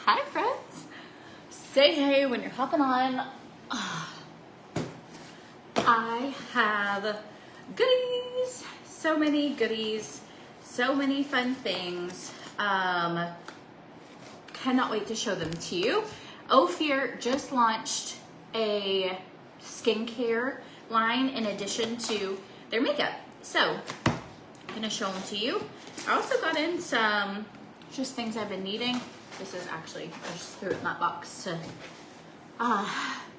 Hi friends, say hey when you're hopping on. I have goodies, so many goodies, so many fun things. Cannot wait to show them to you. Ofir just launched a skincare line in addition to their makeup. So I'm gonna show them to you. I also got in some just things I've been needing. This is actually, I just threw it in that box to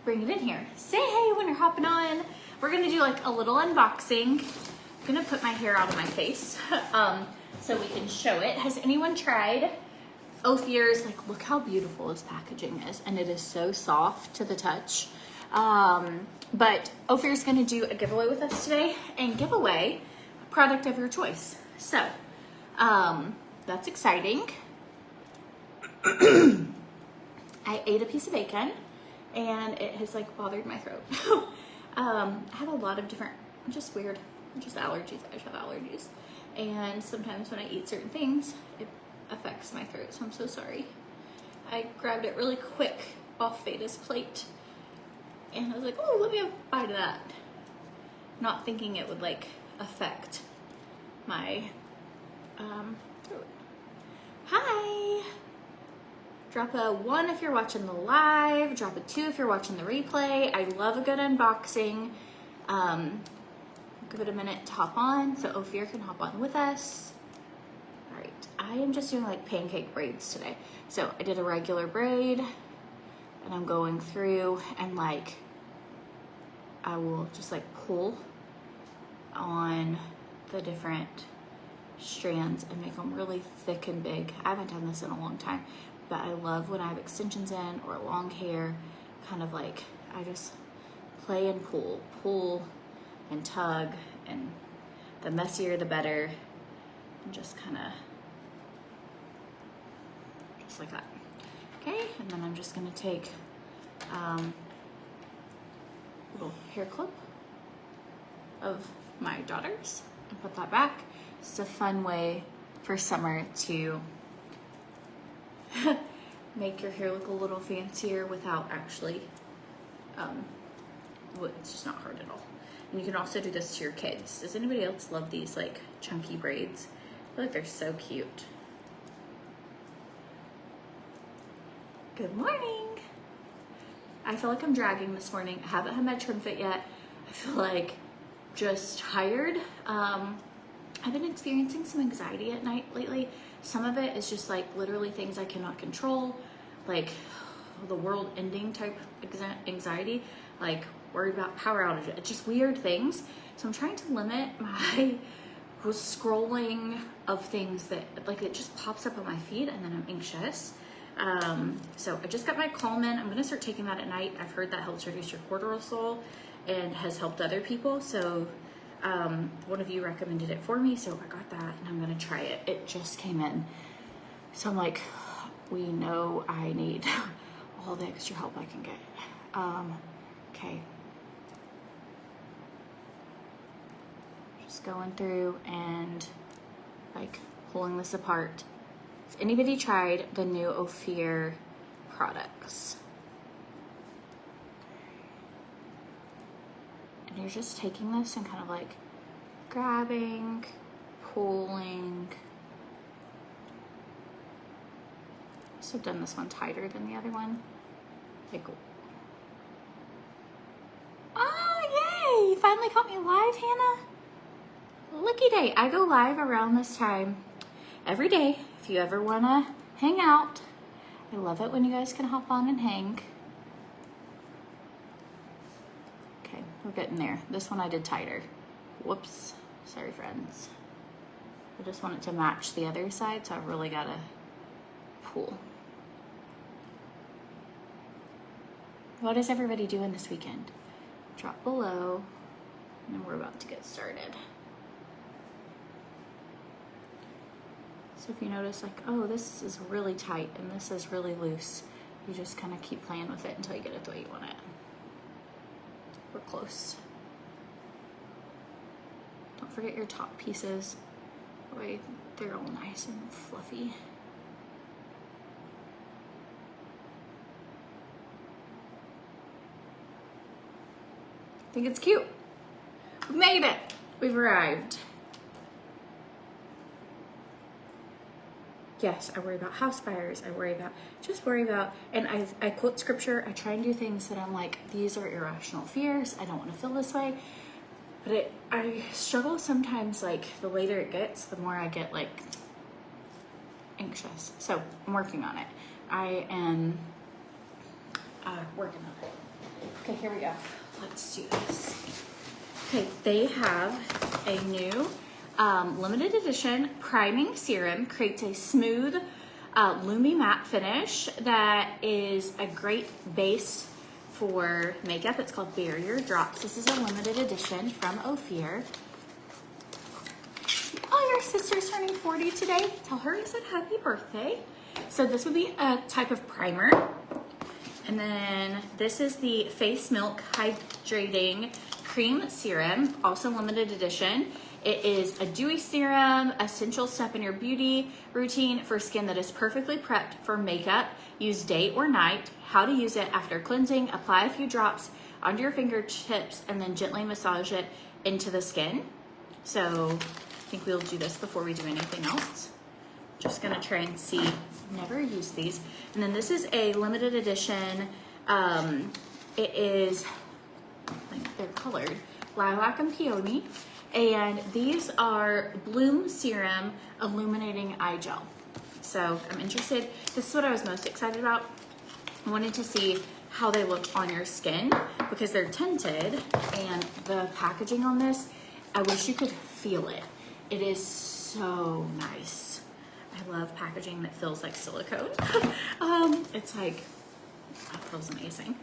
bring it in here. Say hey when you're hopping on. We're gonna do like a little unboxing. I'm gonna put my hair out of my face so we can show it. Has anyone tried Ofir's? Like, look how beautiful this packaging is, and it is so soft to the touch. But Ofir's gonna do a giveaway with us today and give away a product of your choice. So that's exciting. I ate a piece of bacon and it has like bothered my throat. I have a lot of different, just allergies. I just have allergies. And sometimes when I eat certain things, it affects my throat. So I'm so sorry. I grabbed it really quick off Veda's plate and I was like, oh, let me have a bite of that. Not thinking it would like affect my throat. Hi. Drop a 1 if you're watching the live, drop a 2 if you're watching the replay. I love a good unboxing. Give it a minute to hop on so Ofir can hop on with us. All right, I am just doing like pancake braids today. So I did a regular braid and I'm going through and like, I will just like pull on the different strands and make them really thick and big. I haven't done this in a long time. But I love when I have extensions in or long hair, kind of like, I just play and pull and tug, and the messier the better, and just kind of, just like that. Okay, and then I'm just gonna take a little hair clip of my daughter's and put that back. It's a fun way for summer to make your hair look a little fancier without actually, it's just not hard at all. And you can also do this to your kids. Does anybody else love these like chunky braids? I feel like they're so cute. Good morning. I feel like I'm dragging this morning. I haven't had my TrimFit yet. I feel like just tired. I've been experiencing some anxiety at night lately. Some of it is just like literally things I cannot control, like the world ending type anxiety, like worried about power outages, just weird things. So I'm trying to limit my scrolling of things that like it just pops up on my feed and then I'm anxious. So I just got my Collagen. I'm gonna start taking that at night. I've heard that helps reduce your cortisol and has helped other people. So one of you recommended it for me, so I got that and I'm gonna try it. It just came in. So I'm like, we know I need all the extra help I can get. Okay. Just going through and like pulling this apart. Has anybody tried the new Ofir products? And you're just taking this and kind of like grabbing, pulling. I must have done this one tighter than the other one. Like, oh, yay! You finally caught me live, Hannah. Lucky day. I go live around this time every day. If you ever want to hang out, I love it when you guys can hop on and hang. We're getting there. This one I did tighter. Whoops. Sorry, friends. I just want it to match the other side, so I really gotta pull. What is everybody doing this weekend? Drop below, and then we're about to get started. So if you notice, like, oh, this is really tight and this is really loose, you just kind of keep playing with it until you get it the way you want it. We're close. Don't forget your top pieces. That way they're all nice and fluffy. I think it's cute. We made it. We've arrived. Yes, I worry about house fires. I worry about, and I quote scripture. I try and do things that I'm like, these are irrational fears. I don't want to feel this way. But I struggle sometimes, like the later it gets, the more I get like anxious. So I'm working on it. I am working on it. Okay, here we go. Let's do this. Okay, they have a new limited edition priming serum. Creates a smooth, loomy matte finish that is a great base for makeup. It's called Barrier Drops. This is a limited edition from Ofir. Oh, your sister's turning 40 today. Tell her I said happy birthday. So this would be a type of primer. And then this is the Face Milk Hydrating Cream Serum, also limited edition. It is a dewy serum, essential step in your beauty routine for skin that is perfectly prepped for makeup. Use day or night. How to use it after cleansing. Apply a few drops onto your fingertips and then gently massage it into the skin. So I think we'll do this before we do anything else. Just gonna try and see. Never used these. And then this is a limited edition. It is, I think they're colored, lilac and peony. And these are Bloom Serum Illuminating Eye Gel. So I'm interested. This is what I was most excited about. I wanted to see how they look on your skin because they're tinted, and the packaging on this, I wish you could feel it. It is so nice. I love packaging that feels like silicone. It's like, that feels amazing.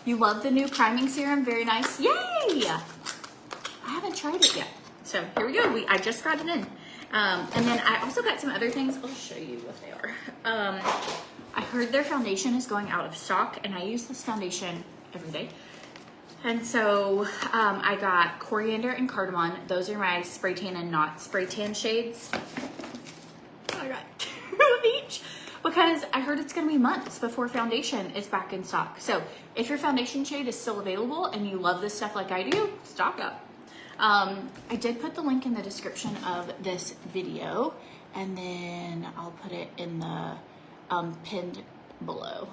You love the new priming serum, very nice. Yay! I haven't tried it yet. So here we go, I just got it in. And then I also got some other things. I'll show you what they are. I heard their foundation is going out of stock, and I use this foundation every day. And so I got coriander and cardamom. Those are my spray tan and not spray tan shades. I got 2 of each because I heard it's gonna be months before foundation is back in stock. So if your foundation shade is still available and you love this stuff like I do, stock up. I did put the link in the description of this video, and then I'll put it in the pinned below.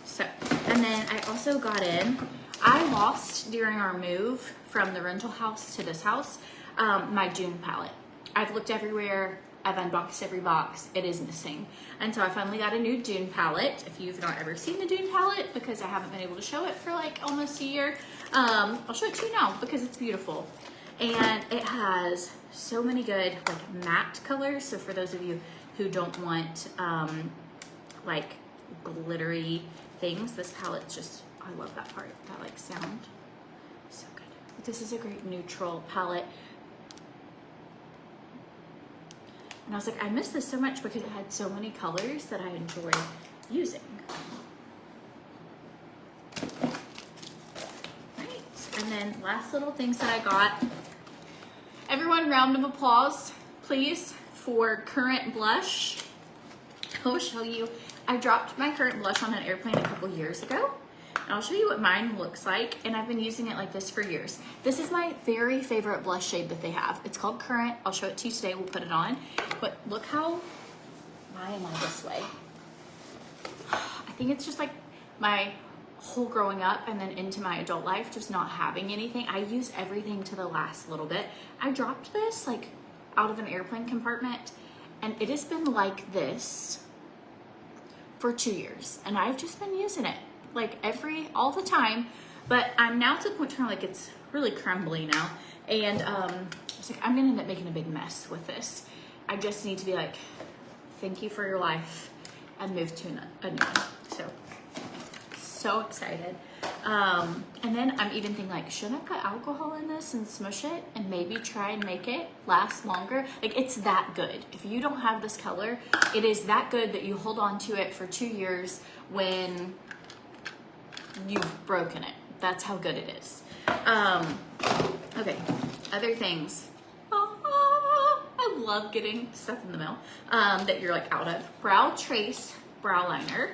So, and then I also got in, I lost during our move from the rental house to this house, my June palette. I've looked everywhere, I've unboxed every box, it is missing. And so I finally got a new June palette. If you've not ever seen the June palette, because I haven't been able to show it for like almost a year, I'll show it to you now because it's beautiful. And it has so many good like matte colors. So for those of you who don't want like glittery things, this palette's just, I love that part, that like sound, so good. This is a great neutral palette. And I was like, I miss this so much because it had so many colors that I enjoy using. Right, and then last little things that I got. Everyone, round of applause, please, for Current Blush. I'll show you. I dropped my Current Blush on an airplane a couple years ago. And I'll show you what mine looks like, and I've been using it like this for years. This is my very favorite blush shade that they have. It's called Current. I'll show it to you today. We'll put it on. But look how, why am I this way? I think it's just like my whole growing up and then into my adult life, just not having anything. I use everything to the last little bit. I dropped this like out of an airplane compartment, and it has been like this for 2 years, and I've just been using it like all the time. But I'm now to the point where like it's really crumbly now, and it's like I'm gonna end up making a big mess with this. I just need to be like, thank you for your life, and move to a new one. So excited. And then I'm even thinking like, should I put alcohol in this and smush it and maybe try and make it last longer? Like, it's that good. If you don't have this color, it is that good that you hold on to it for 2 years when you've broken it. That's how good it is. Okay, other things. I love getting stuff in the mail that you're like out of. Brow Trace brow liner.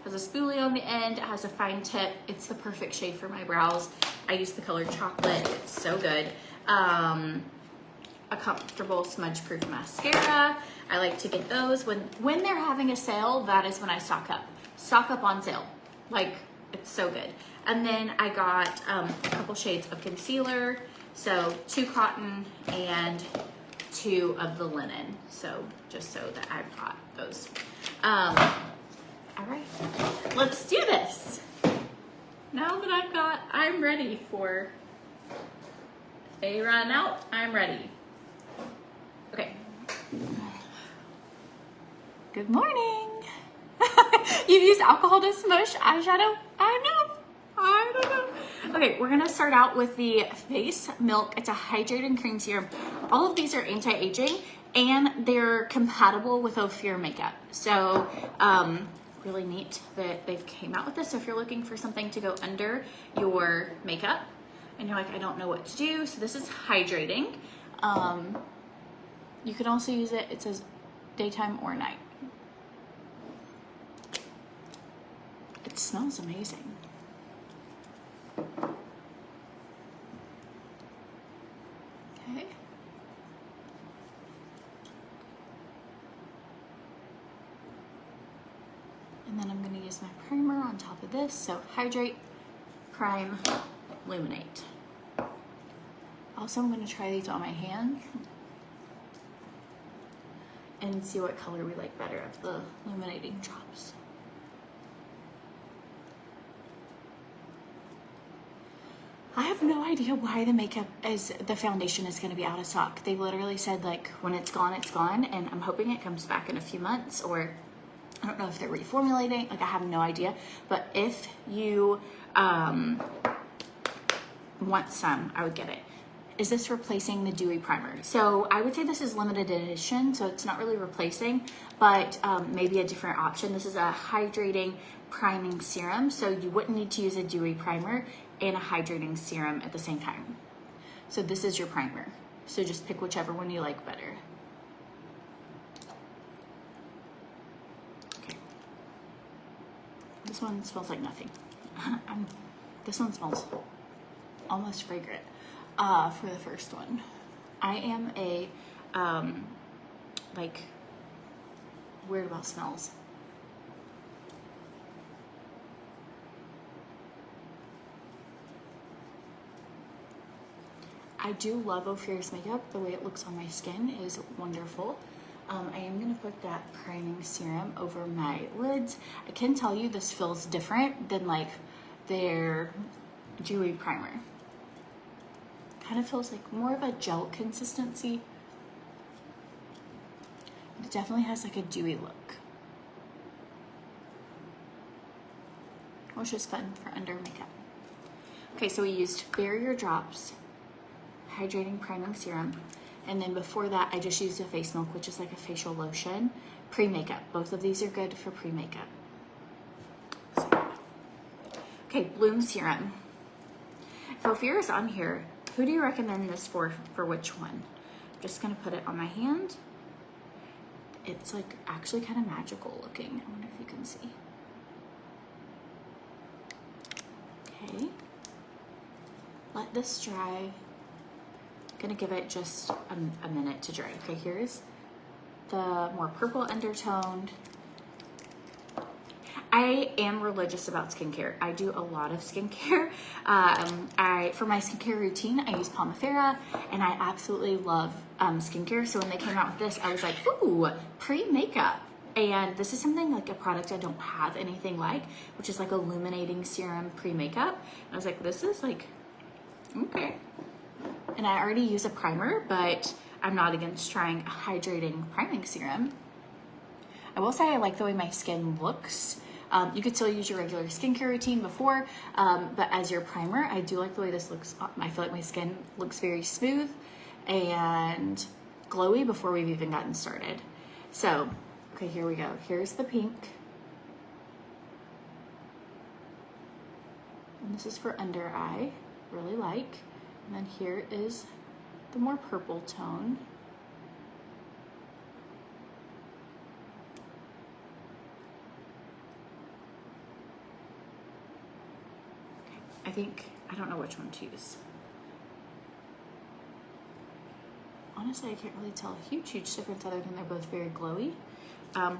Has a spoolie on the end, it has a fine tip. It's the perfect shade for my brows. I use the color chocolate, it's so good. A comfortable smudge proof mascara. I like to get those when they're having a sale. That is when I stock up on sale. Like, it's so good. And then I got a couple shades of concealer. So 2 cotton and 2 of the linen. So just so that I've got those. All right, let's do this. Now that I'm ready for a run out, I'm ready. Okay. Good morning. You use alcohol to smush eyeshadow? I don't know. Okay, we're gonna start out with the Face Milk. It's a hydrating cream serum. All of these are anti-aging and they're compatible with Ofir makeup. So, really neat that they've came out with this. So if you're looking for something to go under your makeup and you're like, I don't know what to do, so this is hydrating. You can also use it, it says daytime or night. It smells amazing. Okay. And then I'm going to use my primer on top of this. So hydrate, prime, illuminate. Also, I'm going to try these on my hand and see what color we like better of the illuminating drops. I have no idea why the foundation is going to be out of stock. They literally said like when it's gone, and I'm hoping it comes back in a few months, or I don't know if they're reformulating, like I have no idea. But if you want some, I would get it. Is this replacing the dewy primer? So I would say this is limited edition, so it's not really replacing, but maybe a different option. This is a hydrating priming serum, so you wouldn't need to use a dewy primer and a hydrating serum at the same time. So this is your primer. So just pick whichever one you like better. Okay. This one smells like nothing. This one smells almost fragrant. For the first one, I am a like weird about smells. I do love Ofir's makeup. The way it looks on my skin is wonderful. I am gonna put that priming serum over my lids. I can tell you this feels different than like their dewy primer. Kind of feels like more of a gel consistency. It definitely has like a dewy look, which is fun for under makeup. Okay, so we used barrier drops, hydrating priming serum, and then before that I just used a face milk, which is like a facial lotion, pre-makeup. Both of these are good for pre-makeup. Okay, Bloom serum. If Ofir is on here, who do you recommend this for which one? I'm just gonna put it on my hand. It's like actually kind of magical looking. I wonder if you can see. Okay. Let this dry. Gonna give it just a minute to dry. Okay, here's the more purple undertoned. I am religious about skincare. I do a lot of skincare. For my skincare routine, I use Pomifera, and I absolutely love skincare. So when they came out with this, I was like, ooh, pre-makeup. And this is something like a product I don't have anything like, which is like illuminating serum pre-makeup. I was like, this is like, okay. And I already use a primer, but I'm not against trying a hydrating priming serum. I will say I like the way my skin looks. You could still use your regular skincare routine before, but as your primer, I do like the way this looks. I feel like my skin looks very smooth and glowy before we've even gotten started. So, okay, here we go. Here's the pink. And this is for under eye, really like. And then here is the more purple tone. Okay, I don't know which one to use. Honestly, I can't really tell a huge difference other than they're both very glowy. Gonna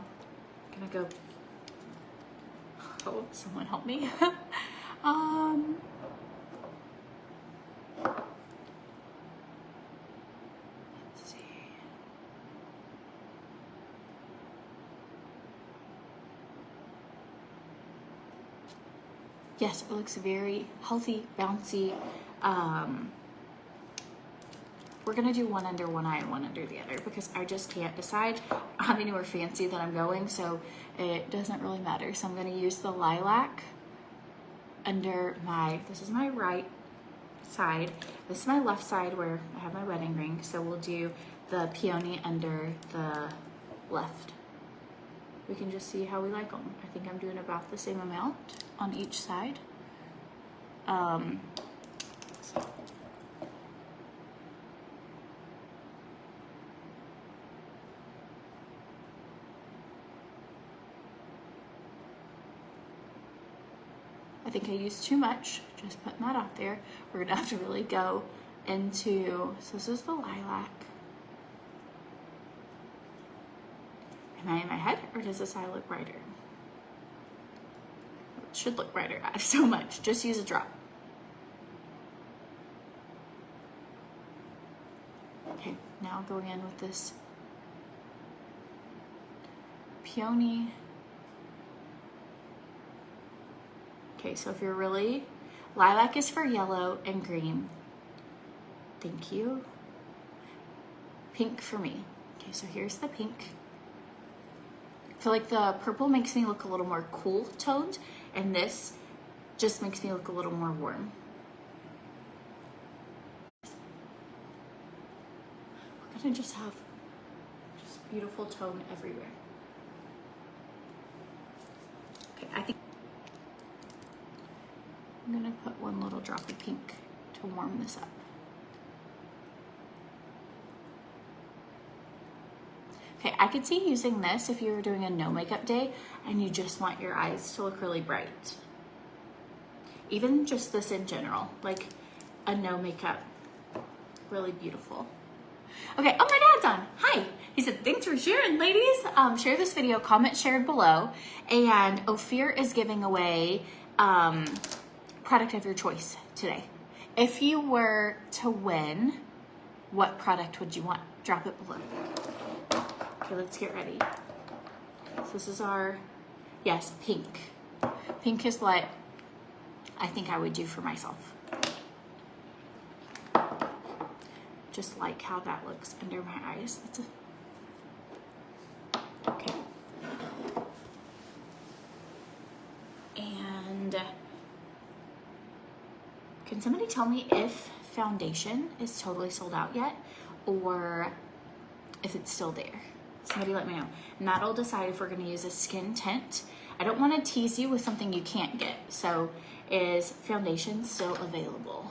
go, oh, someone help me. Let's see. Yes, it looks very healthy, bouncy. We're gonna do one under one eye and one under the other because I just can't decide. I don't have anywhere fancy that I'm going, so it doesn't really matter. So I'm gonna use the lilac under this is my right side. This is my left side where I have my wedding ring. So we'll do the peony under the left. We can just see how we like them. I think I'm doing about the same amount on each side. I think I used too much, just putting that out there. We're gonna have to really go into, so this is the lilac. Am I in my head, or does this eye look brighter? It should look brighter. I have so much. Just use a drop. Okay, now going in with this peony. Okay, so if you're really, lilac is for yellow and green. Thank you. Pink for me. Okay, so here's the pink. I feel like the purple makes me look a little more cool toned, and this just makes me look a little more warm. We're gonna just have beautiful tone everywhere. Okay, I think I'm gonna put one little drop of pink to warm this up. Okay, I could see using this if you were doing a no makeup day and you just want your eyes to look really bright. Even just this in general, like a no makeup, really beautiful. Okay, oh, my dad's on. Hi. He said, thanks for sharing, ladies. Share this video, comment shared below. And Ofir is giving away product of your choice today. If you were to win, what product would you want? Drop it below. Okay, let's get ready. So this is our, yes, pink. Pink is what I think I would do for myself. Just like how that looks under my eyes. Okay. And can somebody tell me if foundation is totally sold out yet or if it's still there? Somebody let me know. And that'll decide if we're gonna use a skin tint. I don't wanna tease you with something you can't get. So is foundation still available?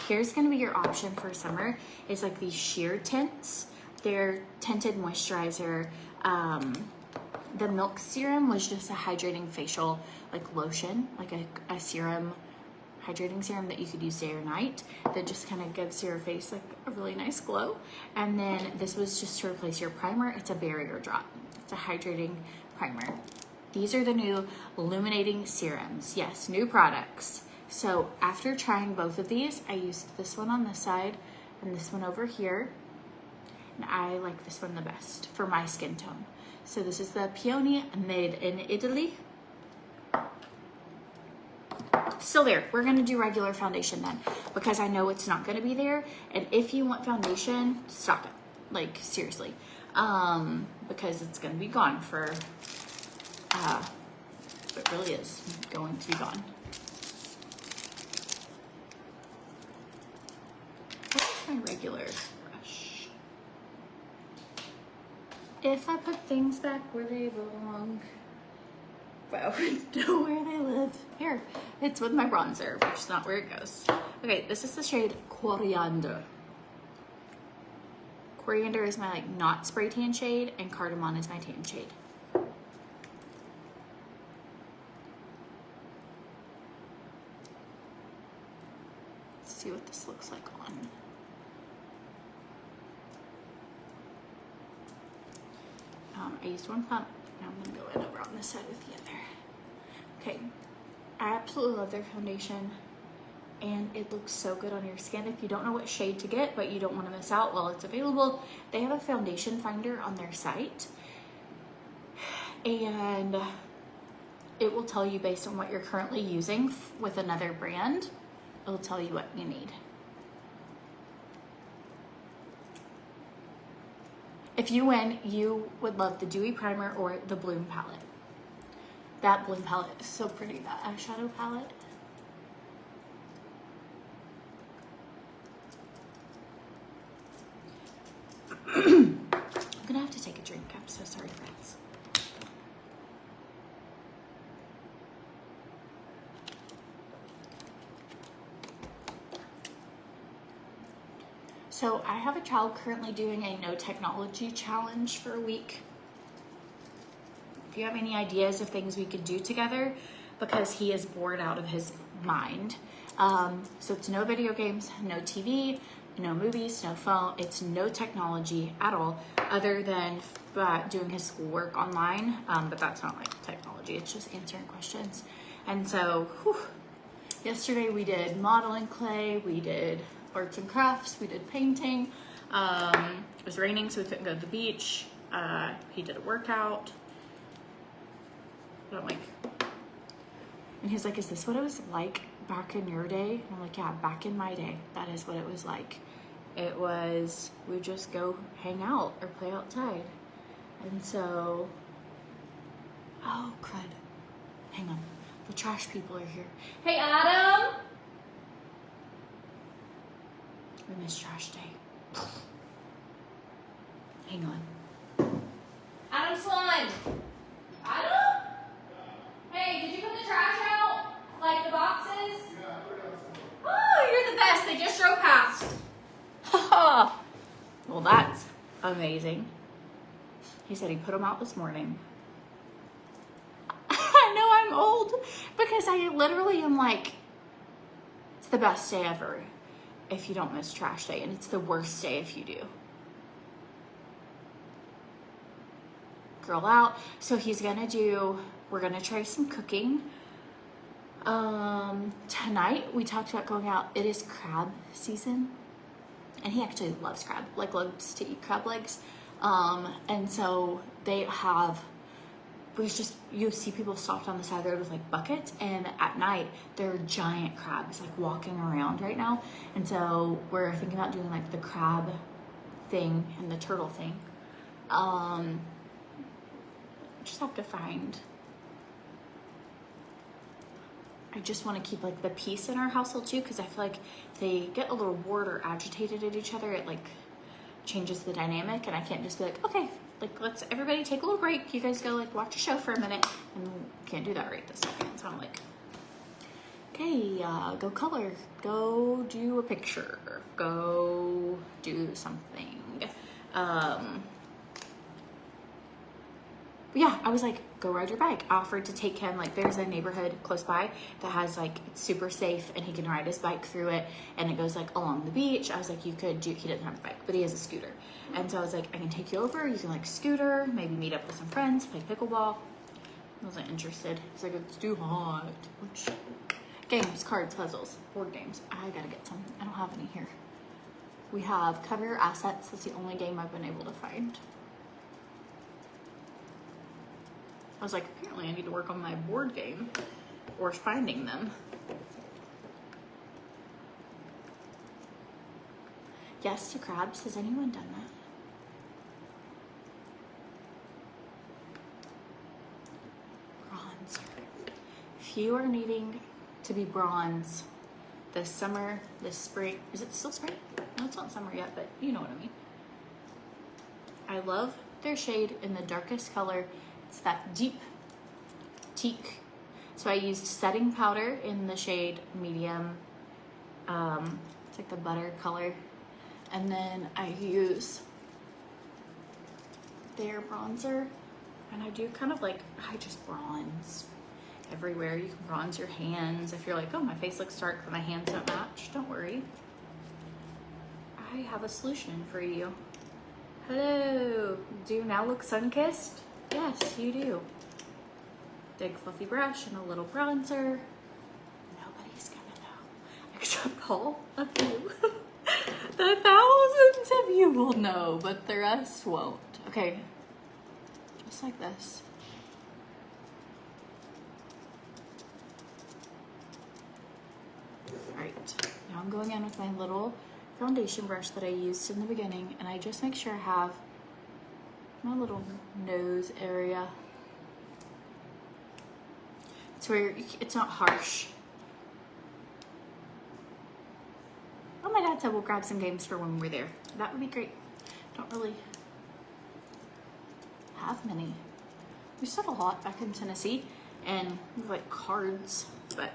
Here's gonna be your option for summer, is like these sheer tints. They're tinted moisturizer. The milk serum was just a hydrating facial like lotion, like a serum, hydrating serum that you could use day or night that just kind of gives your face like a really nice glow. And then this was just to replace your primer. It's a barrier drop. It's a hydrating primer. These are the new illuminating serums. Yes, new products. So after trying both of these, I used this one on this side and this one over here. And I like this one the best for my skin tone. So this is the Peony, made in Italy. Still there. We're gonna do regular foundation then because I know it's not gonna be there. And if you want foundation, stock it. Like seriously. Because it's gonna be gone for, it really is going to be gone. Where's my regular brush? If I put things back where they belong. Wow, know where with, here, it's with my bronzer, which is not where it goes. Okay, this is the shade Coriander. Coriander is my like not spray tan shade, and Cardamom is my tan shade. Let's see what this looks like on. I used one pump, now I'm gonna go in over on this side with the other. Okay, I absolutely love their foundation, and it looks so good on your skin. If you don't know what shade to get, but you don't want to miss out while it's available, they have a foundation finder on their site, and it will tell you based on what you're currently using with another brand, it'll tell you what you need. If you win, you would love the Dewy Primer or the Bloom palette. That Bloom palette is so pretty, that eyeshadow palette. I'm gonna have to take a drink. I'm so sorry, friends. So I have a child currently doing a no technology challenge for a week. If you have any ideas of things we could do together, because he is bored out of his mind. So it's no video games, no TV, no movies, no phone. It's no technology at all, other than doing his schoolwork online. But that's not like technology, it's just answering questions. And so, yesterday we did modeling clay, we did arts and crafts, we did painting. It was raining, so we couldn't go to the beach. He did a workout. But I'm like, and he's like, is this what it was like back in your day? And I'm like, yeah, back in my day, that is what it was like. It was, we'd just go hang out or play outside. And so, oh crud, hang on, the trash people are here. Hey Adam! We missed trash day. Hang on. Adam Swan! Adam? Hey, did you put the trash out? Like the boxes? Yeah, I put it out. Oh, you're the best. They just drove past. Well, that's amazing. He said he put them out this morning. I know I'm old because I literally am like, it's the best day ever if you don't miss trash day, and it's the worst day if you do. Girl out. So he's gonna do, we're gonna try some cooking. Tonight we talked about going out. It is crab season, and he actually loves crab, like loves to eat crab legs. And so they have, you see people stopped on the side of the road with like buckets, and at night there are giant crabs like walking around right now. And so we're thinking about doing like the crab thing and the turtle thing. Just have to find, I just want to keep like the peace in our household too, because I feel like they get a little bored or agitated at each other, it like changes the dynamic, and I can't just be like, okay, like let's everybody take a little break, you guys go like watch a show for a minute, and can't do that right this second. So I'm like, okay, go color, go do a picture, go do something. But yeah, I was like, go ride your bike. I offered to take him, like there's a neighborhood close by that has like, it's super safe and he can ride his bike through it, and it goes like along the beach. I was like, you could do, he doesn't have a bike, but he has a scooter. And so I was like, I can take you over, you can like scooter, maybe meet up with some friends, play pickleball. I wasn't interested. He's like, it's too hot. Which, games, cards, puzzles, board games. I gotta get some. I don't have any here. We have Cover Your Assets. That's the only game I've been able to find. I was like, apparently I need to work on my board game or finding them. Yes to crabs. Has anyone done that? Bronzer. If you are needing to be bronze this summer, this spring, is it still spring? No, it's not summer yet, but you know what I mean. I love their shade in the darkest color. It's that deep teak. So I used setting powder in the shade medium. It's like the butter color. And then I use their bronzer. And I do kind of like, I just bronze everywhere. You can bronze your hands. If you're like, oh, my face looks dark but my hands don't match, don't worry. I have a solution for you. Hello, do you now look sun-kissed? Yes, you do. Big fluffy brush and a little bronzer. Nobody's gonna know, except all of you. The thousands of you will know, but the rest won't. Okay, just like this. All right, now I'm going in with my little foundation brush that I used in the beginning, and I just make sure I have my little nose area. It's where it's not harsh. Oh, my dad said we'll grab some games for when we're there. That would be great. Don't really have many. We still have a lot back in Tennessee, and we have like cards, but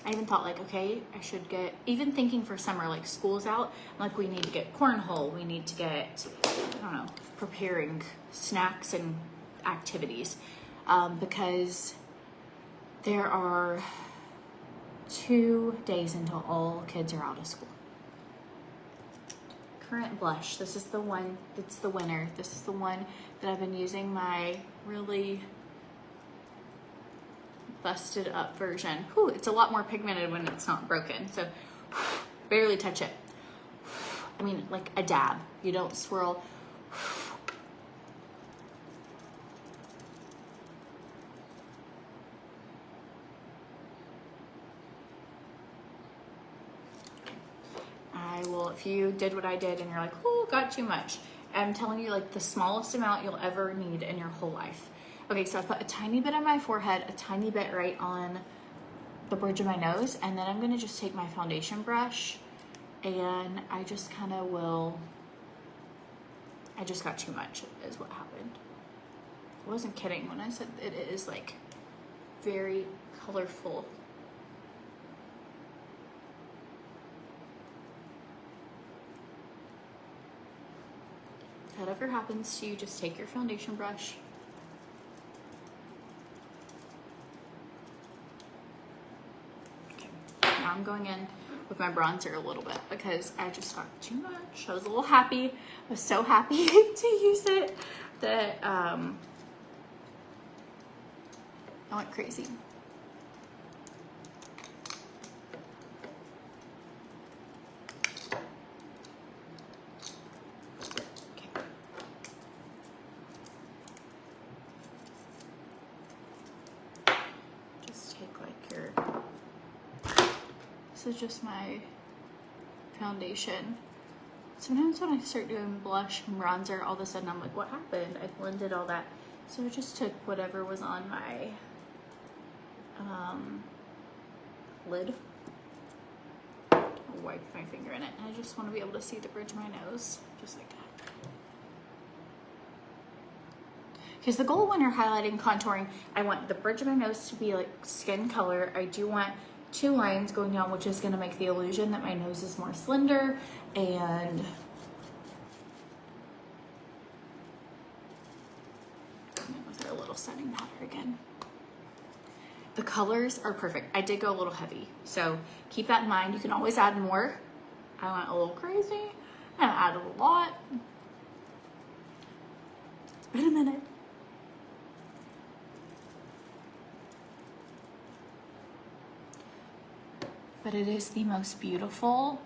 I even thought like, okay, I should get, even thinking for summer, like school's out, like we need to get cornhole, we need to get, I don't know, preparing snacks and activities, because there are 2 days until all kids are out of school. Current blush, this is the one that's the winner. This is the one that I've been using, my really busted up version. Whew, it's a lot more pigmented when it's not broken, so barely touch it. I mean, like a dab. You don't swirl. I will, if you did what I did and you're like, oh, got too much, I'm telling you, like the smallest amount you'll ever need in your whole life. Okay, so I put a tiny bit on my forehead, a tiny bit right on the bridge of my nose, and then I'm gonna just take my foundation brush and I just kind of will, I just got too much is what happened. I wasn't kidding when I said it is like very colorful. If that ever happens to you, just take your foundation brush, I'm going in with my bronzer a little bit because I just got too much. I was a little happy. I was so happy to use it that I went crazy. Okay. Just take like your, this is just my foundation. Sometimes when I start doing blush and bronzer, all of a sudden I'm like, what happened? I blended all that. So I just took whatever was on my lid. I'll wipe my finger in it. And I just want to be able to see the bridge of my nose, just like that. Because the goal when you're highlighting, contouring, I want the bridge of my nose to be like skin color. I do want 2 lines going down, which is going to make the illusion that my nose is more slender, and with a little setting powder again. The colors are perfect. I did go a little heavy, so keep that in mind. You can always add more. I went a little crazy and added a lot. It's been a minute. But it is the most beautiful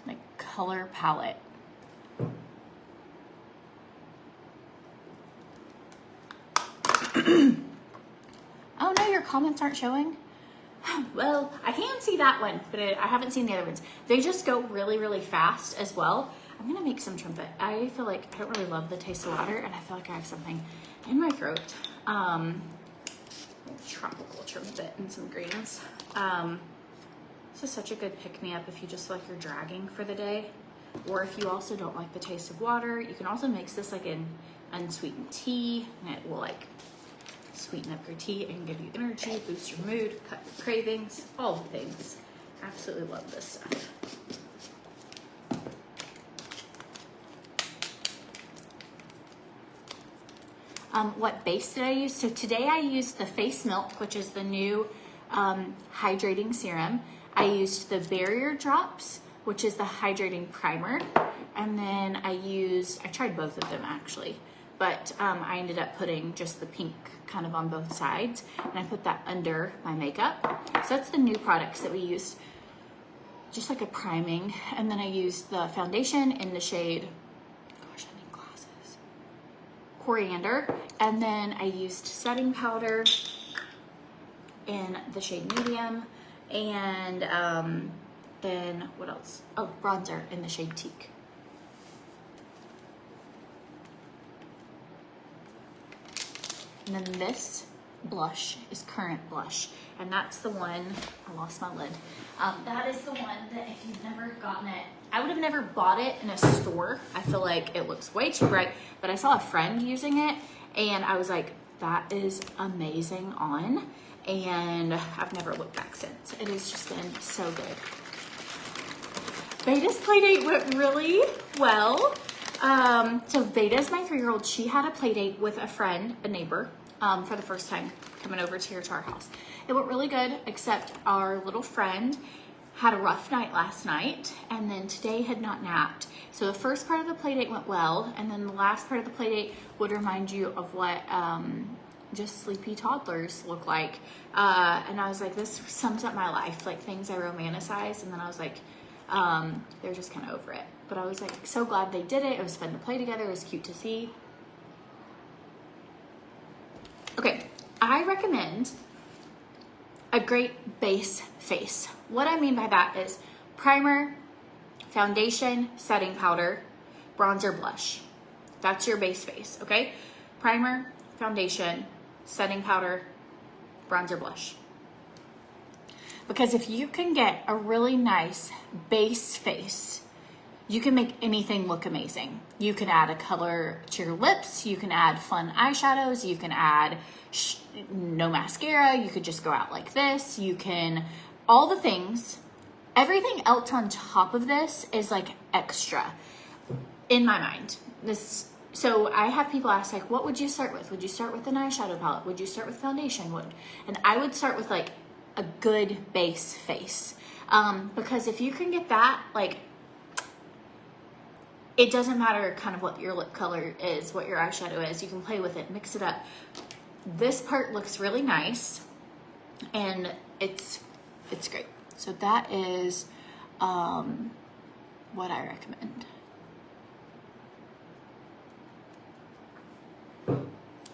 like color palette. Oh no, your comments aren't showing? Well, I can see that one, but I haven't seen the other ones. They just go really, really fast as well. I'm gonna make some TrimFit. I feel like I don't really love the taste of water, and I feel like I have something in my throat. Tropical TrimFit and some greens. This is such a good pick-me-up if you just feel like you're dragging for the day, or if you also don't like the taste of water. You can also mix this like in unsweetened tea, and it will like sweeten up your tea and give you energy, boost your mood, cut your cravings, all the things. Absolutely love this stuff. What base did I use? So today I used the Face Milk, which is the new hydrating serum. I used the Barrier Drops, which is the hydrating primer. And then I tried both of them actually, but I ended up putting just the pink kind of on both sides, and I put that under my makeup. So that's the new products that we used, just like a priming. And then I used the foundation in the shade, gosh, I need glasses, Coriander. And then I used setting powder in the shade Medium. And then what else? Oh, bronzer in the shade Teak. And then this blush is Current Blush. And that's the one, I lost my lid. That is the one that if you've never gotten it, I would have never bought it in a store. I feel like it looks way too bright, but I saw a friend using it and I was like, that is amazing on. And I've never looked back since. It has just been so good. Beta's playdate went really well. So Beta's my 3-year-old. She had a playdate with a friend, a neighbor, for the first time coming over to our house. It went really good, except our little friend had a rough night last night and then today had not napped. So the first part of the playdate went well, and then the last part of the playdate would remind you of what just sleepy toddlers look like. And I was like, this sums up my life, like things I romanticize. And then I was like, they're just kind of over it. But I was like, so glad they did it. It was fun to play together. It was cute to see. Okay, I recommend a great base face. What I mean by that is primer, foundation, setting powder, bronzer, blush. That's your base face, okay? Primer, foundation, setting powder, bronzer, blush. Because if you can get a really nice base face, you can make anything look amazing. You can add a color to your lips, you can add fun eyeshadows, you can add no mascara, you could just go out like this, you can, all the things. Everything else on top of this is like extra in my mind. So I have people ask like, what would you start with? Would you start with an eyeshadow palette? Would you start with foundation? And I would start with like a good base face. Because if you can get that, like, it doesn't matter kind of what your lip color is, what your eyeshadow is, you can play with it, mix it up. This part looks really nice and it's great. So that is what I recommend.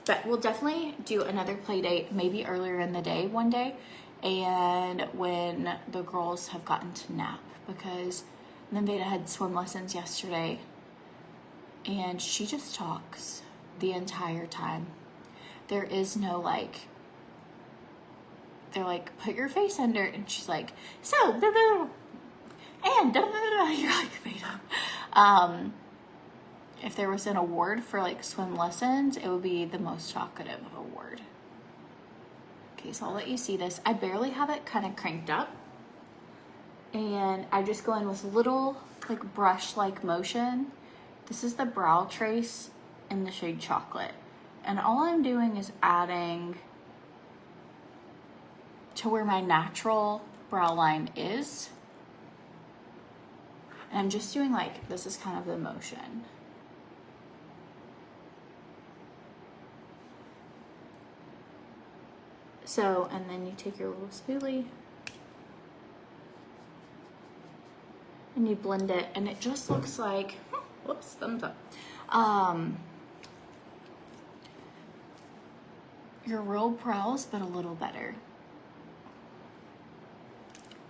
But we'll definitely do another play date, maybe earlier in the day one day, and when the girls have gotten to nap, because then Veda had swim lessons yesterday and she just talks the entire time. There is no like, they're like, put your face under, and she's like, so, blah, blah, and blah, blah, blah. You're like, Veda. If there was an award for like swim lessons, it would be the most talkative award. Okay, so I'll let you see this. I barely have it kind of cranked up. And I just go in with little like brush-like motion. This is the brow trace in the shade Chocolate. And all I'm doing is adding to where my natural brow line is. And I'm just doing like, this is kind of the motion. So, and then you take your little spoolie and you blend it, and it just looks like, whoops, thumbs up. Your real brows, but a little better.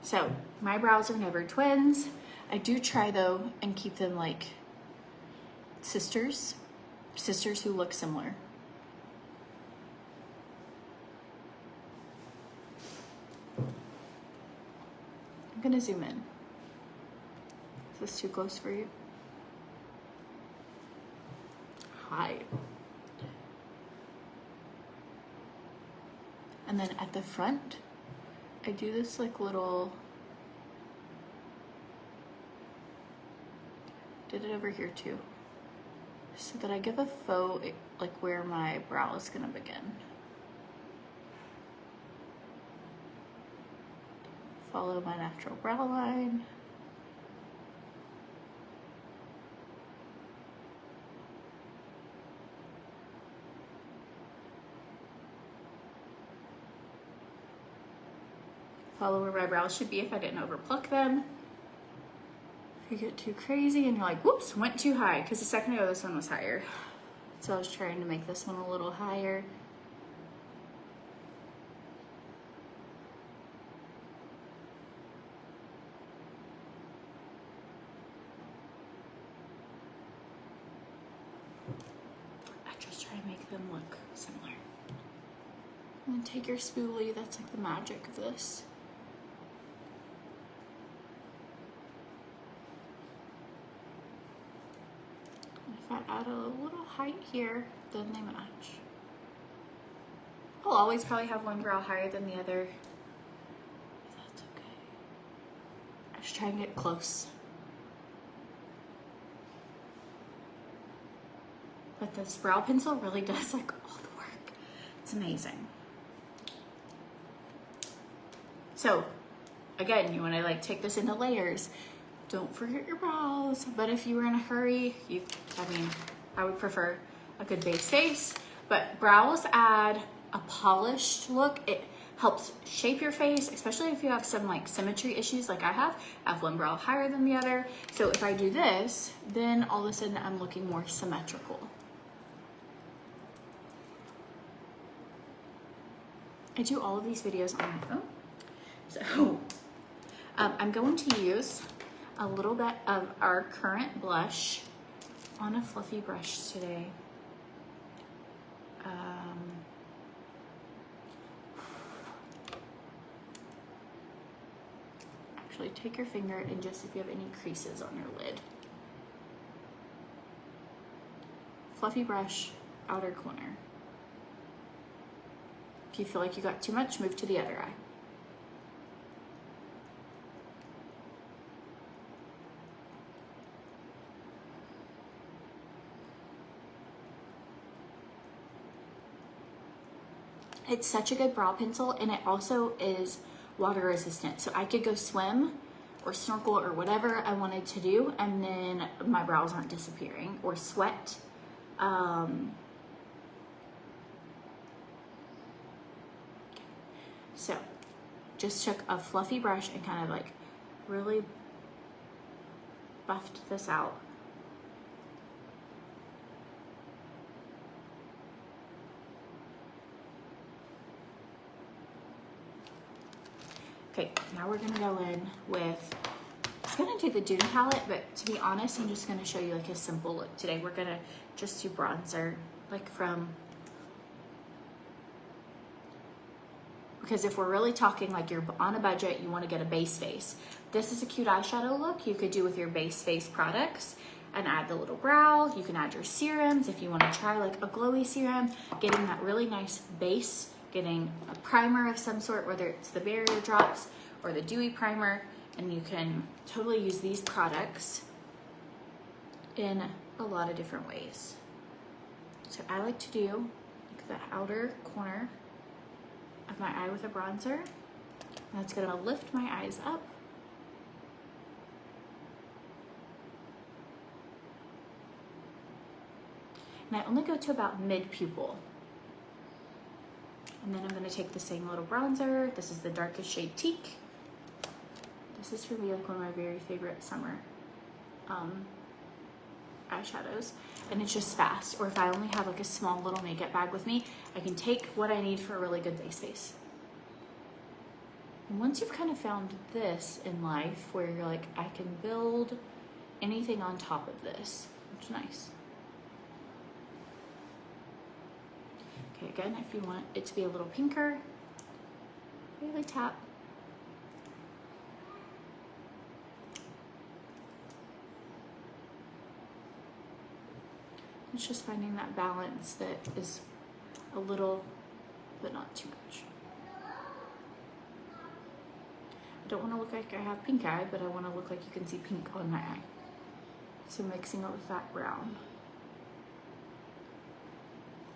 So, my brows are never twins. I do try though and keep them like sisters who look similar. I'm gonna zoom in. Is this too close for you? Hi. And then at the front, I do this like little, did it over here too, so that I give a faux, like where my brow is gonna begin. Follow my natural brow line. Follow where my brows should be if I didn't overpluck them. If you get too crazy and you're like, whoops, went too high, because a second ago this one was higher. So I was trying to make this one a little higher. I just try to make them look similar. And then take your spoolie, that's like the magic of this. If I add a little height here, then they match. I'll always probably have one brow higher than the other. That's okay. I just try and get close. But this brow pencil really does like all the work. It's amazing. So again, you want to like take this into layers. Don't forget your brows, but if you were in a hurry, I would prefer a good base face, but brows add a polished look. It helps shape your face, especially if you have some like symmetry issues like I have. I have one brow higher than the other. So if I do this, then all of a sudden I'm looking more symmetrical. I do all of these videos on my phone. So I'm going to use a little bit of our current blush on a fluffy brush today. Actually, take your finger and just if you have any creases on your lid. Fluffy brush, outer corner. If you feel like you got too much, move to the other eye. It's such a good brow pencil, and it also is water resistant. So I could go swim or snorkel or whatever I wanted to do, and then my brows aren't disappearing, or sweat. So just took a fluffy brush and kind of like really buffed this out. Okay, now we're gonna go in with, I was gonna do the Dune palette, but to be honest, I'm just gonna show you like a simple look today. We're gonna just do bronzer, like from, because if we're really talking like you're on a budget, you wanna get a base face. This is a cute eyeshadow look you could do with your base face products and add the little brow. You can add your serums if you wanna try like a glowy serum, getting that really nice base, getting a primer of some sort, whether it's the barrier drops or the dewy primer, and you can totally use these products in a lot of different ways. So I like to do like the outer corner of my eye with a bronzer, and that's gonna lift my eyes up. And I only go to about mid-pupil. And then I'm gonna take the same little bronzer. This is the darkest shade Teak. This is for me like one of my very favorite summer eyeshadows. And it's just fast. Or if I only have like a small little makeup bag with me, I can take what I need for a really good base face. And once you've kind of found this in life where you're like, I can build anything on top of this, which is nice. Okay, again, if you want it to be a little pinker, really tap. It's just finding that balance that is a little, but not too much. don't want to look like I have pink eye, but I want to look like you can see pink on my eye. So mixing it with that brown.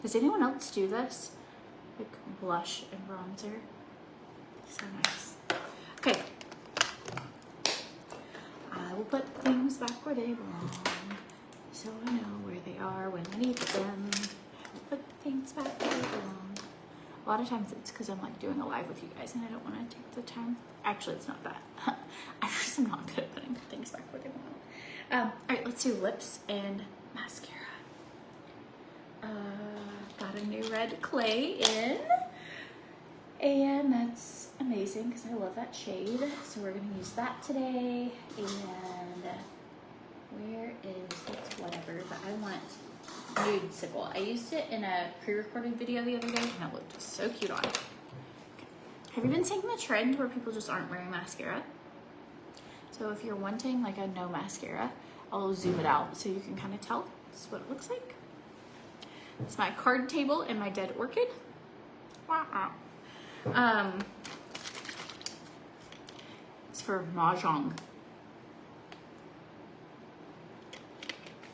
Does anyone else do this? Like blush and bronzer? So nice. Okay. I will put things back where they belong, so I know where they are when I need them. I will put things back where they belong. A lot of times it's because I'm like doing a live with you guys and I don't want to take the time. Actually, it's not that. I just am not good at putting things back where they belong. All right, let's do lips and mascara. Got a new red clay in, and that's amazing because I love that shade. So we're gonna use that today. And where is it? Whatever, but I want Nude Sickle. I used it in a pre-recorded video the other day and it looked so cute on. Have you been seeing the trend where people just aren't wearing mascara? So if you're wanting like a no mascara, I'll zoom it out so you can kind of tell. This is what it looks like. It's my card table and my dead orchid. It's for Mahjong.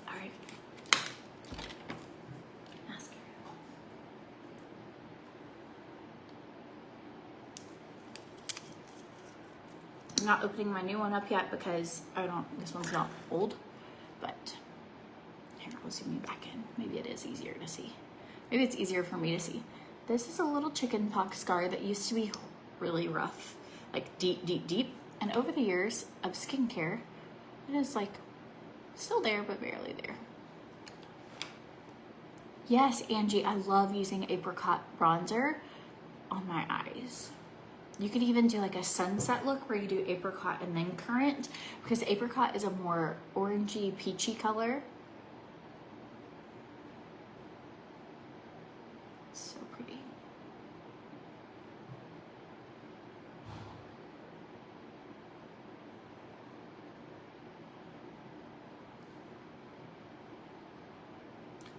All right. Mascara. I'm not opening my new one up yet because this one's not old, but here, I'll zoom you back in. Maybe it is easier to see. Maybe it's easier for me to see. This is a little chicken pox scar that used to be really rough, like deep, deep, deep. And over the years of skincare, it is like still there, but barely there. Yes, Angie, I love using apricot bronzer on my eyes. You could even do like a sunset look where you do apricot and then currant, because apricot is a more orangey, peachy color. So pretty.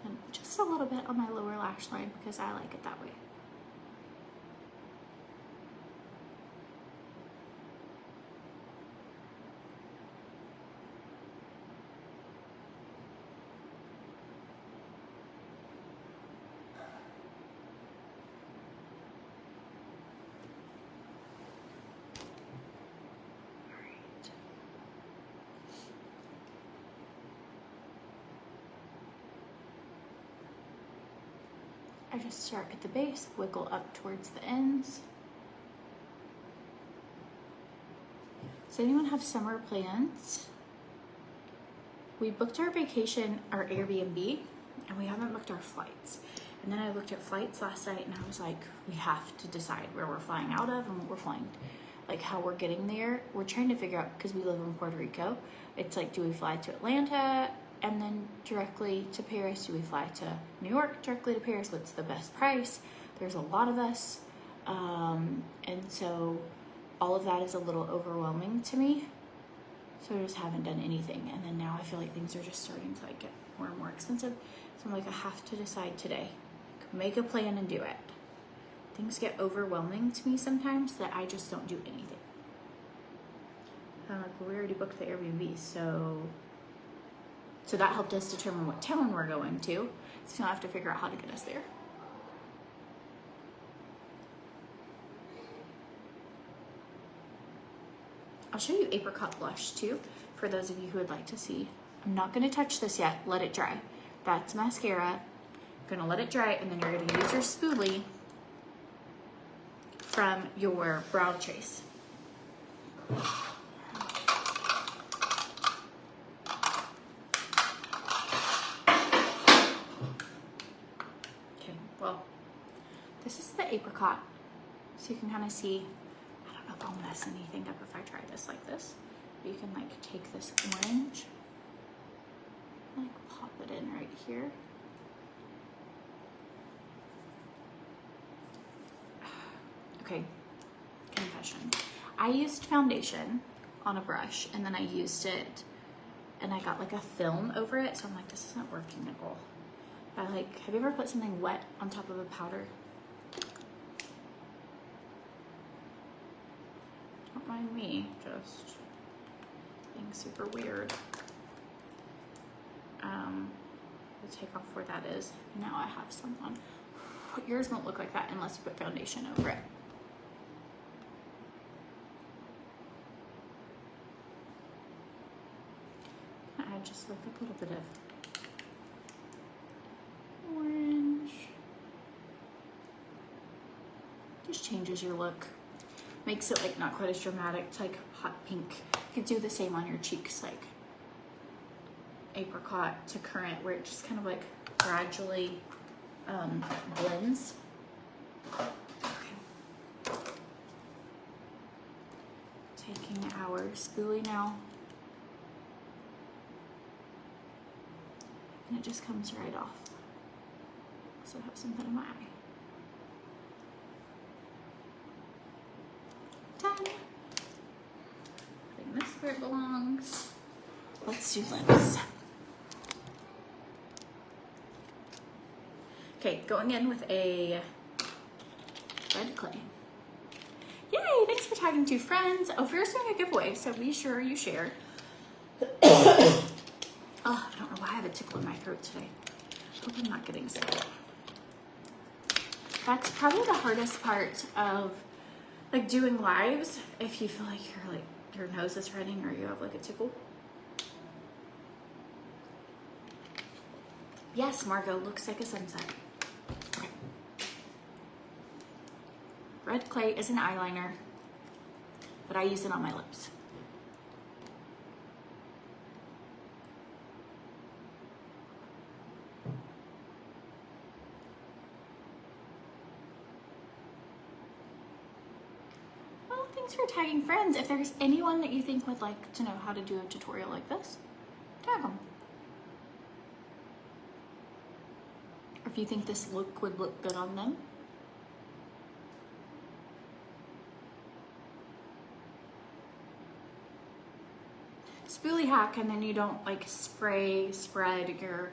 And just a little bit on my lower lash line because I like it that way. I just start at the base, wiggle up towards the ends. Does anyone have summer plans? We booked our vacation, our Airbnb, and we haven't booked our flights. And then I looked at flights last night and I was like, we have to decide where we're flying out of and what we're flying, like how we're getting there. We're trying to figure out, because we live in Puerto Rico, it's like, do we fly to Atlanta and then directly to Paris? Do we fly to New York directly to Paris? What's the best price? There's a lot of us. And so all of that is a little overwhelming to me. So I just haven't done anything. And then now I feel like things are just starting to like get more and more expensive. So I'm like, I have to decide today. Make a plan and do it. Things get overwhelming to me sometimes that I just don't do anything. I'm like, well, we already booked the Airbnb, so that helped us determine what town we're going to. So now I have to figure out how to get us there. I'll show you apricot blush too, for those of you who would like to see. I'm not gonna touch this yet, let it dry. That's mascara. I'm gonna let it dry, and then you're gonna use your spoolie from your brow chase. Okay, well, this is the apricot, so you can kind of see. I don't know if I'll mess anything up if I try this like this. But you can like take this orange, like pop it in right here. Okay, confession. I used foundation on a brush and then I used it and I got like a film over it. So I'm like, this isn't working at all. But like, have you ever put something wet on top of a powder? Don't mind me, just being super weird. We'll take off where that is. Now I have some on. Yours won't look like that unless you put foundation over it. I just like a little bit of orange. Just changes your look. Makes it like not quite as dramatic. It's like hot pink. You could do the same on your cheeks, like apricot to currant, where it just kind of like gradually blends. Okay. Taking our spoolie now. And it just comes right off. So I have something in my eye. Done. Putting this where it belongs. Let's do lips. Okay, going in with a red clay. Yay, thanks for tagging 2 friends. Ofir's doing a giveaway, so be sure you share. Oh, I don't know why I have a tickle in my throat today. Hope I'm not getting sick. That's probably the hardest part of like doing lives, if you feel like your nose is running or you have like a tickle. Yes, Margot, looks like a sunset. Okay. Red clay is an eyeliner, but I use it on my lips. Well, thanks for tagging friends. If there's anyone that you think would like to know how to do a tutorial like this, tag them. Or if you think this look would look good on them. Spoolie hack, and then you don't like spread your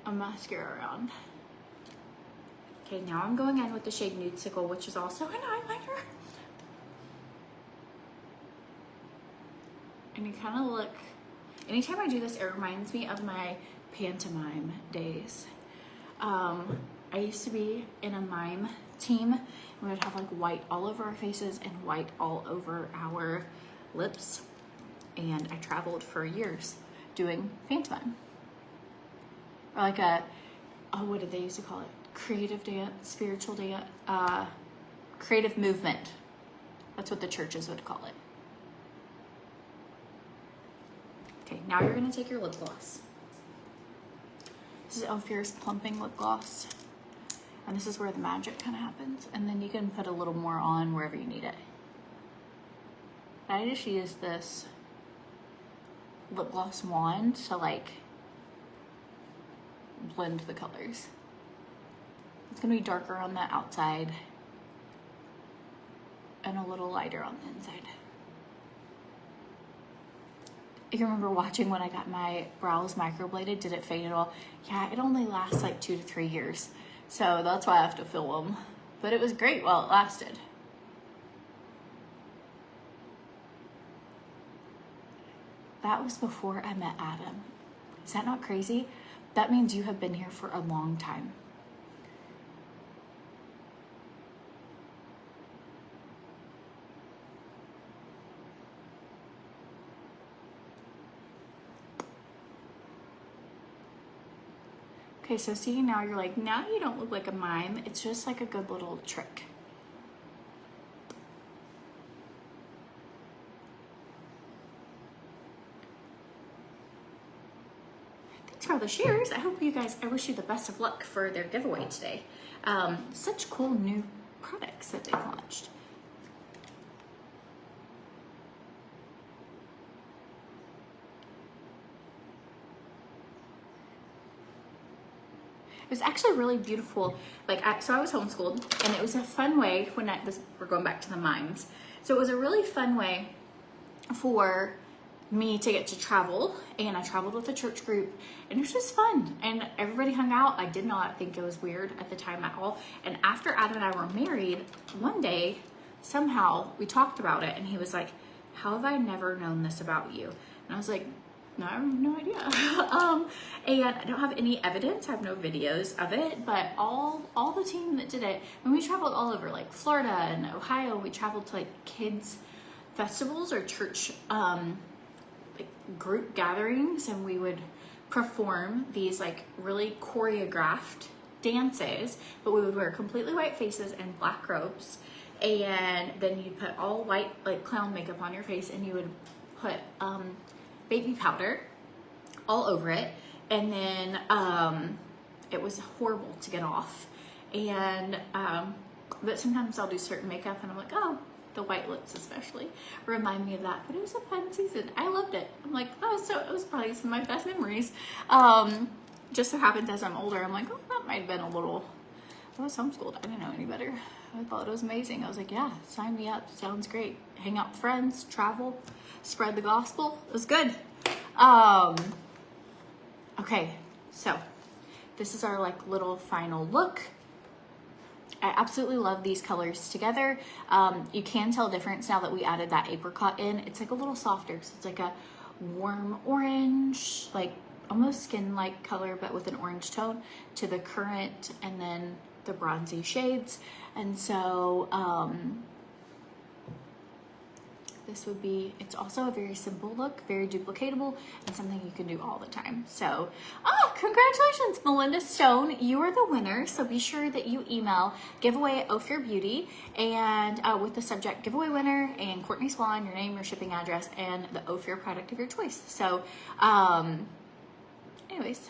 mascara around. Okay, now I'm going in with the shade Nude Sickle, which is also an eyeliner. And you kind of look, anytime I do this, it reminds me of my pantomime days. I used to be in a mime team, and we would have like white all over our faces and white all over our lips. And I traveled for years doing pantomime. Or like a, oh, what did they used to call it? Creative dance, spiritual dance, creative movement. That's what the churches would call it. Okay, now you're gonna take your lip gloss. This is Ofir's Plumping Lip Gloss. And this is where the magic kind of happens. And then you can put a little more on wherever you need it. I just use this lip gloss wand to like blend the colors. It's gonna be darker on the outside and a little lighter on the inside. You remember watching when I got my brows microbladed? Did it fade at all? Yeah, it only lasts like 2 to 3 years. So that's why I have to fill them. But it was great while it lasted. That was before I met Adam. Is that not crazy? That means you have been here for a long time. Okay, so see, now you're like, now you don't look like a mime. It's just like a good little trick. Thanks for all the shares. I hope you guys, I wish you the best of luck for their giveaway today. Such cool new products that they've launched. It was actually really beautiful. Like, so I was homeschooled, and it was a fun way when we're going back to the mimes. So it was a really fun way for me to get to travel, and I traveled with a church group, and it was just fun, and everybody hung out. I did not think it was weird at the time at all. And after Adam and I were married, one day somehow we talked about it and he was like, how have I never known this about you? And I was like, no, I have no idea. And I don't have any evidence. I have no videos of it, but all the team that did it, and we traveled all over, like Florida and Ohio. We traveled to like kids festivals or church like group gatherings, and we would perform these like really choreographed dances, but we would wear completely white faces and black robes, and then you'd put all white like clown makeup on your face, and you would put baby powder all over it, and then it was horrible to get off. And but sometimes I'll do certain makeup and I'm like, oh, the white lips especially remind me of that. But it was a fun season. I loved it. I'm like, oh, so it was probably some of my best memories. Just so happens as I'm older, I'm like, oh, that might have been a little, I was homeschooled. I didn't know any better. I thought it was amazing. I was like, yeah, sign me up. Sounds great. Hang out with friends, travel, spread the gospel. It was good. Okay, so this is our like little final look. I absolutely love these colors together. You can tell a difference now that we added that apricot in. It's like a little softer, so it's like a warm orange, like almost skin-like color, but with an orange tone to the currant and then the bronzy shades. And so this would be, it's also a very simple look, very duplicatable, and something you can do all the time. So, congratulations, Melinda Stone. You are the winner. So be sure that you email giveaway at Ofir Beauty and with the subject giveaway winner and Courtney Swan, your name, your shipping address, and the Ofir product of your choice. So, anyways,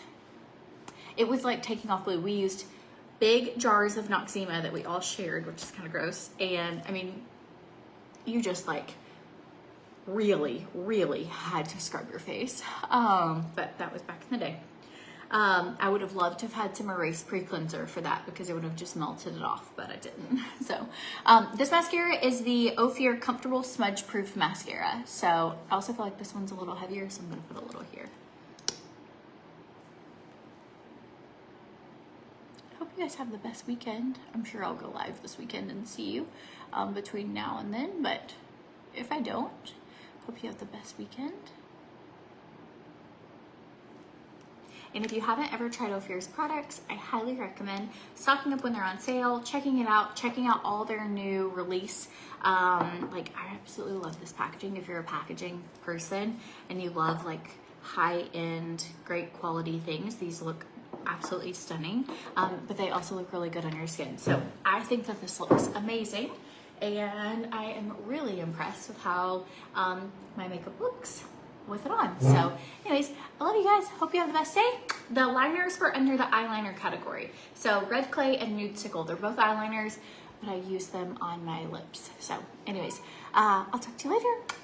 it was like taking off glue. We used big jars of Noxzema that we all shared, which is kind of gross. And I mean, you just like really had to scrub your face. But that was back in the day. I would have loved to have had some Erase Pre-Cleanser for that because it would have just melted it off, but I didn't. So this mascara is the Ofir Comfortable Smudge Proof Mascara. So I also feel like this one's a little heavier, so I'm gonna put a little here. Hope you guys have the best weekend. I'm sure I'll go live this weekend and see you between now and then, but if I don't, hope you have the best weekend. And if you haven't ever tried Ofir's products, I highly recommend stocking up when they're on sale, checking it out, checking out all their new release. Like, I absolutely love this packaging. If you're a packaging person and you love like high-end, great quality things, these look absolutely stunning, but they also look really good on your skin. So I think that this looks amazing, and I am really impressed with how my makeup looks with it on. So anyways, I love you guys. Hope you have the best day. The liners were under the eyeliner category. So Red Clay and Nude Sickle, they're both eyeliners, but I use them on my lips. So anyways, I'll talk to you later.